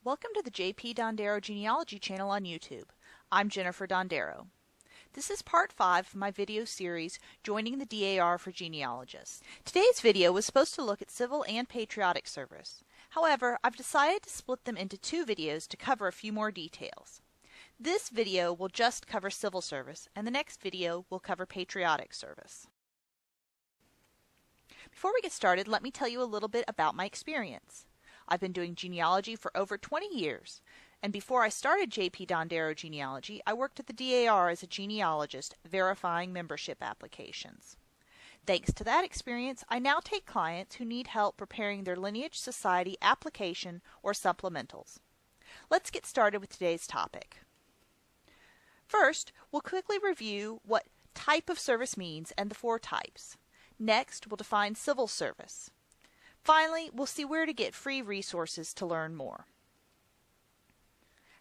Welcome to the J.P. Dondero Genealogy channel on YouTube. I'm Jennifer Dondero. This is part 5 of my video series, Joining the DAR for Genealogists. Today's video was supposed to look at civil and patriotic service. However, I've decided to split them into 2 videos to cover a few more details. This video will just cover civil service, and the next video will cover patriotic service. Before we get started, let me tell you a little bit about my experience. I've been doing genealogy for over 20 years, and before I started J.P. Dondero Genealogy, I worked at the DAR as a genealogist verifying membership applications. Thanks to that experience, I now take clients who need help preparing their Lineage Society application or supplementals. Let's get started with today's topic. First, we'll quickly review what type of service means and the 4 types. Next, we'll define civil service. Finally, we'll see where to get free resources to learn more.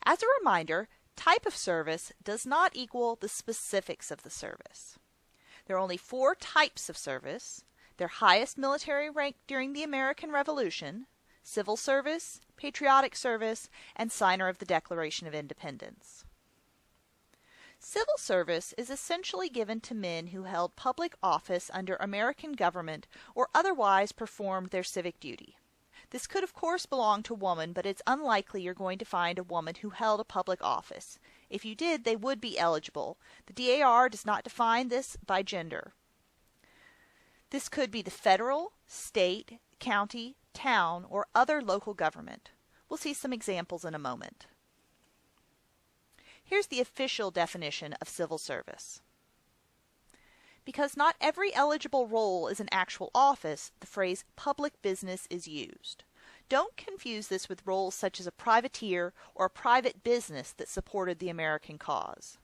As a reminder, type of service does not equal the specifics of the service. There are only 4 types of service: their highest military rank during the American Revolution, civil service, patriotic service, and signer of the Declaration of Independence. Civil service is essentially given to men who held public office under American government or otherwise performed their civic duty. This could of course belong to a woman, but it's unlikely you're going to find a woman who held a public office. If you did, they would be eligible. The DAR does not define this by gender. This could be the federal, state, county, town, or other local government. We'll see some examples in a moment. Here's the official definition of civil service. Because not every eligible role is an actual office, the phrase public business is used. Don't confuse this with roles such as a privateer or a private business that supported the American cause.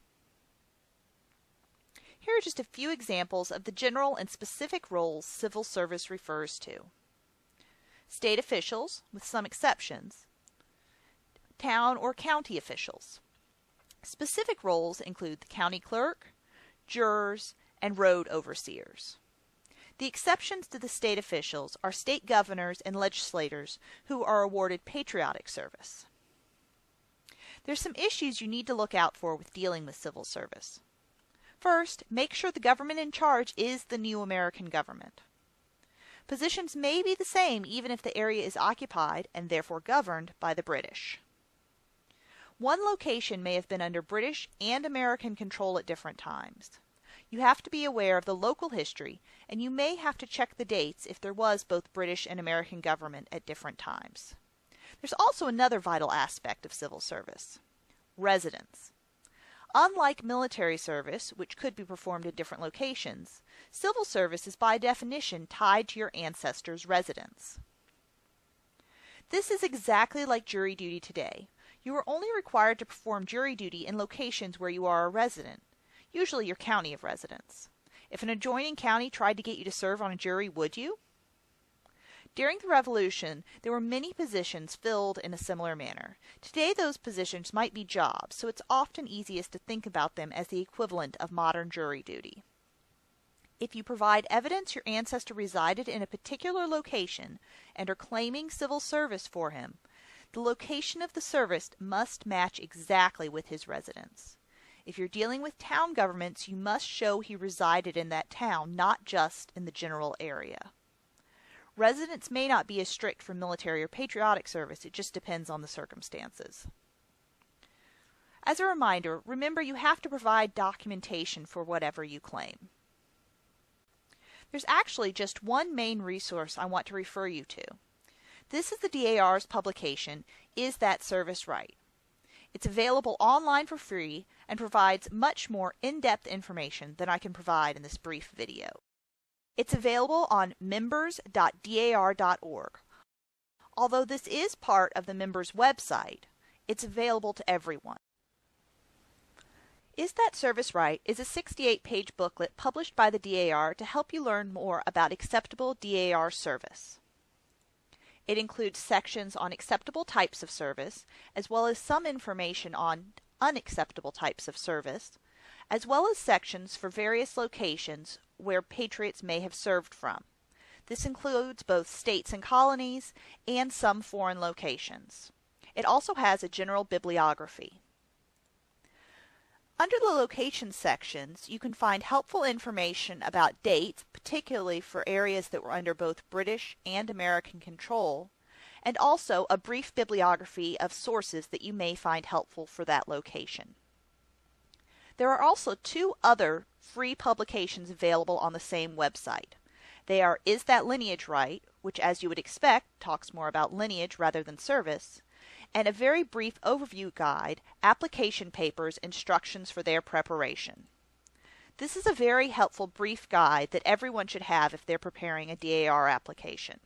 Here are just a few examples of the general and specific roles civil service refers to. State officials, with some exceptions. Town or county officials. Specific roles include the county clerk, jurors, and road overseers. The exceptions to the state officials are state governors and legislators who are awarded patriotic service. There's some issues you need to look out for with dealing with civil service. First, make sure the government in charge is the new American government. Positions may be the same even if the area is occupied and therefore governed by the British. One location may have been under British and American control at different times. You have to be aware of the local history, and you may have to check the dates if there was both British and American government at different times. There's also another vital aspect of civil service: residence. Unlike military service, which could be performed in different locations, civil service is by definition tied to your ancestors' residence. This is exactly like jury duty today. You are only required to perform jury duty in locations where you are a resident, usually your county of residence. If an adjoining county tried to get you to serve on a jury, would you? During the Revolution, there were many positions filled in a similar manner. Today those positions might be jobs, so it's often easiest to think about them as the equivalent of modern jury duty. If you provide evidence your ancestor resided in a particular location and are claiming civil service for him, the location of the service must match exactly with his residence. If you're dealing with town governments, you must show he resided in that town, not just in the general area. Residence may not be as strict for military or patriotic service, it just depends on the circumstances. As a reminder, remember you have to provide documentation for whatever you claim. There's actually just one main resource I want to refer you to. This is the DAR's publication, Is That Service Right? It's available online for free and provides much more in-depth information than I can provide in this brief video. It's available on members.dar.org. Although this is part of the members' website, it's available to everyone. Is That Service Right is a 68-page booklet published by the DAR to help you learn more about acceptable DAR service. It includes sections on acceptable types of service, as well as some information on unacceptable types of service, as well as sections for various locations where patriots may have served from. This includes both states and colonies and some foreign locations. It also has a general bibliography. Under the location sections, you can find helpful information about dates, particularly for areas that were under both British and American control, and also a brief bibliography of sources that you may find helpful for that location. There are also two other free publications available on the same website. They are Is That Lineage Right?, which as you would expect talks more about lineage rather than service, and a very brief overview guide, Application Papers, Instructions for Their Preparation. This is a very helpful brief guide that everyone should have if they're preparing a DAR application.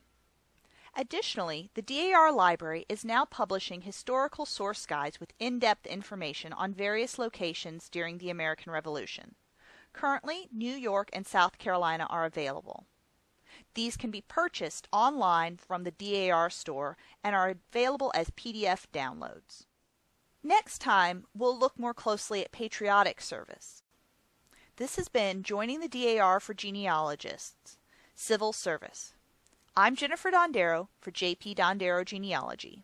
Additionally, the DAR library is now publishing historical source guides with in-depth information on various locations during the American Revolution. Currently, New York and South Carolina are available. These can be purchased online from the DAR store and are available as PDF downloads. Next time, we'll look more closely at patriotic service. This has been Joining the DAR for Genealogists, Civil Service. I'm Jennifer Dondero for JP Dondero Genealogy.